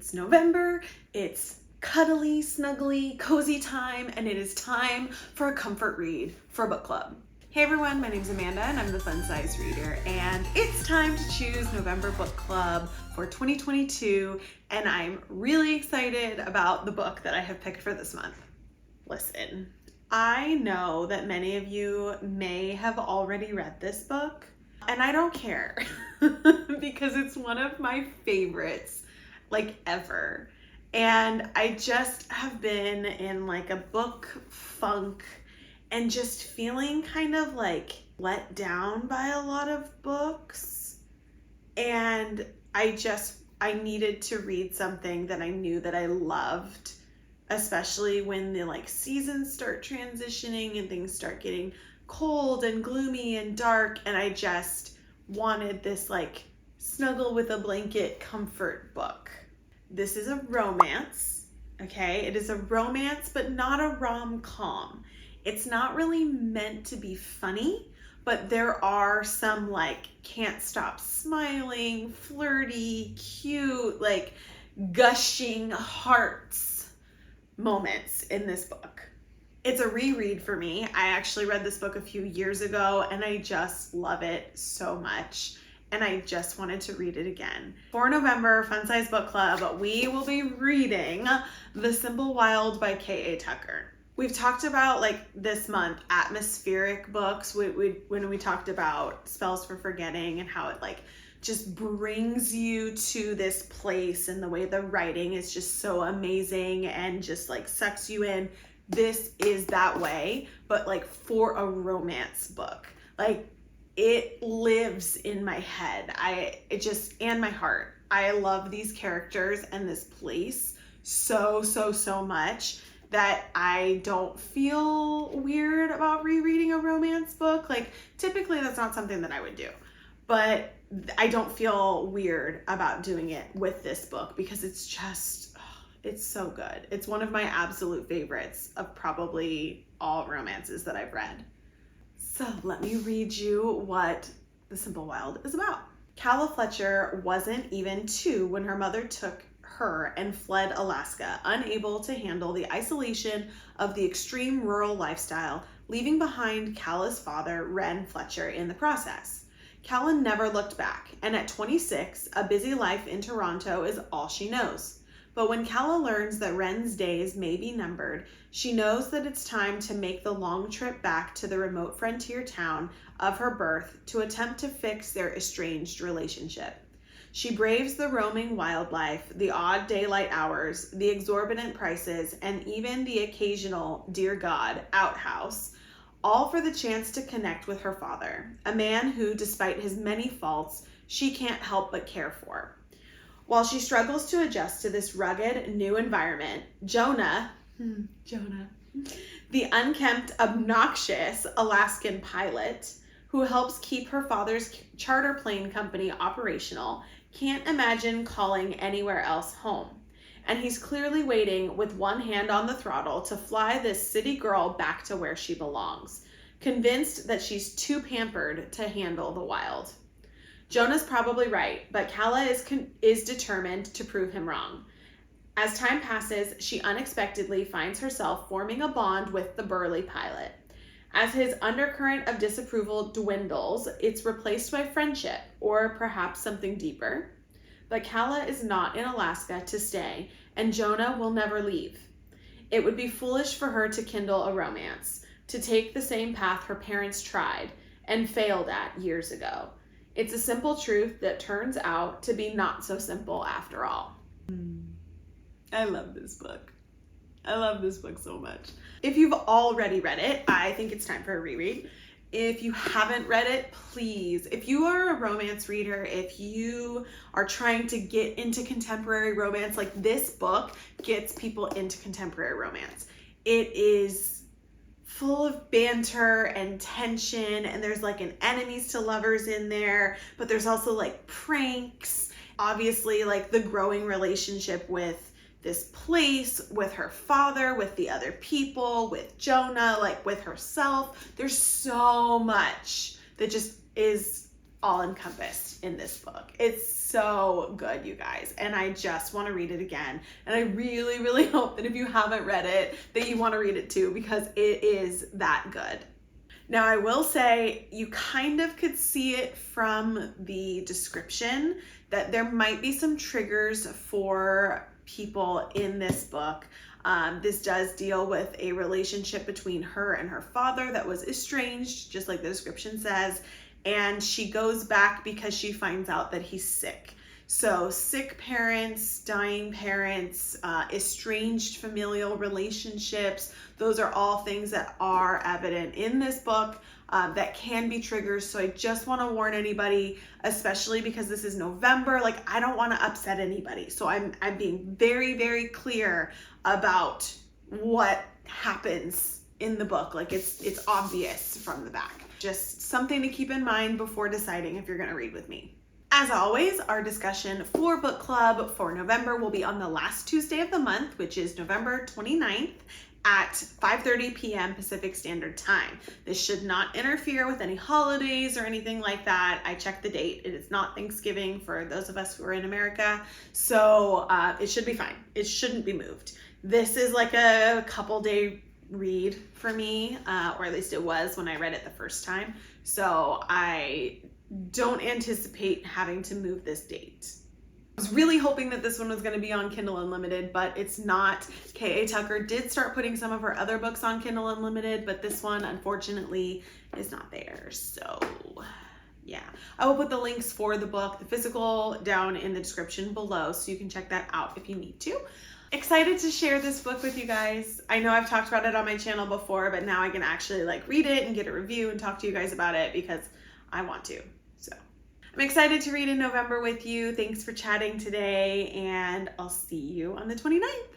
It's November, it's cuddly, snuggly, cozy time, and it is time for a comfort read for book club. Hey everyone, my name's Amanda and I'm the Fun Size Reader, and it's time to choose November book club for 2022, and I'm really excited about the book that I have picked for this month. Listen, I know that many of you may have already read this book, and I don't care because it's one of my favorites, like ever. And I just have been in like a book funk and just feeling kind of like let down by a lot of books. And I needed to read something that I knew that I loved, especially when the like seasons start transitioning and things start getting cold and gloomy and dark, and I just wanted this like snuggle with a blanket comfort book. This is a romance, okay? It is a romance, but not a rom-com. It's not really meant to be funny, but there are some like can't stop smiling, flirty, cute, like gushing hearts moments in this book. It's a reread for me. I actually read this book a few years ago and I just love it so much. And I just wanted to read it again. For November Fun Size Book Club, we will be reading The Simple Wild by K.A. Tucker. We've talked about like this month atmospheric books when we talked about Spells for Forgetting and how it like just brings you to this place, and the way the writing is just so amazing and just like sucks you in. This is that way, but like for a romance book. Like it lives in my head. And my heart. I love these characters and this place so much that I don't feel weird about rereading a romance book. Like typically that's not something that I would do, but I don't feel weird about doing it with this book because it's just, it's so good. It's one of my absolute favorites of probably all romances that I've read. So let me read you what The Simple Wild is about. Calla Fletcher wasn't even 2 when her mother took her and fled Alaska, unable to handle the isolation of the extreme rural lifestyle, leaving behind Calla's father, Ren Fletcher, in the process. Calla never looked back, and at 26, a busy life in Toronto is all she knows. But when Calla learns that Ren's days may be numbered, she knows that it's time to make the long trip back to the remote frontier town of her birth to attempt to fix their estranged relationship. She braves the roaming wildlife, the odd daylight hours, the exorbitant prices, and even the occasional, dear God, outhouse, all for the chance to connect with her father, a man who, despite his many faults, she can't help but care for. While she struggles to adjust to this rugged, new environment, Jonah, the unkempt, obnoxious Alaskan pilot who helps keep her father's charter plane company operational, can't imagine calling anywhere else home. And he's clearly waiting with one hand on the throttle to fly this city girl back to where she belongs, convinced that she's too pampered to handle the wild. Jonah's probably right, but Calla is determined to prove him wrong. As time passes, she unexpectedly finds herself forming a bond with the burly pilot. As his undercurrent of disapproval dwindles, it's replaced by friendship, or perhaps something deeper. But Calla is not in Alaska to stay, and Jonah will never leave. It would be foolish for her to kindle a romance, to take the same path her parents tried and failed at years ago. It's a simple truth that turns out to be not so simple after all. I love this book. I love this book so much. If you've already read it, I think it's time for a reread. If you haven't read it, please, if you are a romance reader, if you are trying to get into contemporary romance, like this book gets people into contemporary romance. It is full of banter and tension, and there's like an enemies to lovers in there, but there's also like pranks. Obviously, like the growing relationship with this place, with her father, with the other people, with Jonah, like with herself. There's so much that just is all encompassed in this book. It's so good, you guys, and I just want to read it again. And I really, really hope that if you haven't read it, that you want to read it too, because it is that good. Now, I will say you kind of could see it from the description that there might be some triggers for people in this book. This does deal with a relationship between her and her father that was estranged, just like the description says, and she goes back because she finds out that he's sick. So sick parents, dying parents, estranged familial relationships, those are all things that are evident in this book that can be triggers. So I just want to warn anybody, especially because this is November, like I don't want to upset anybody. So I'm being very, very clear about what happens in the book. Like it's obvious from the back. Just something to keep in mind before deciding if you're going to read with me. As always, our discussion for book club for November will be on the last Tuesday of the month, which is November 29th at 5:30 p.m. Pacific Standard Time. This should not interfere with any holidays or anything like that. I checked the date. It is not Thanksgiving for those of us who are in America, so it should be fine. It shouldn't be moved. This is like a couple day read for me, or at least it was when I read it the first time. So I don't anticipate having to move this date. I was really hoping that this one was going to be on Kindle Unlimited, but it's not. K.A. Tucker did start putting some of her other books on Kindle Unlimited, but this one, unfortunately, is not there. So, yeah. I will put the links for the book, the physical, down in the description below, so you can check that out if you need to. Excited to share this book with you guys. I know I've talked about it on my channel before, but now I can actually like read it and get a review and talk to you guys about it because I want to. So I'm excited to read in November with you. Thanks for chatting today, and I'll see you on the 29th.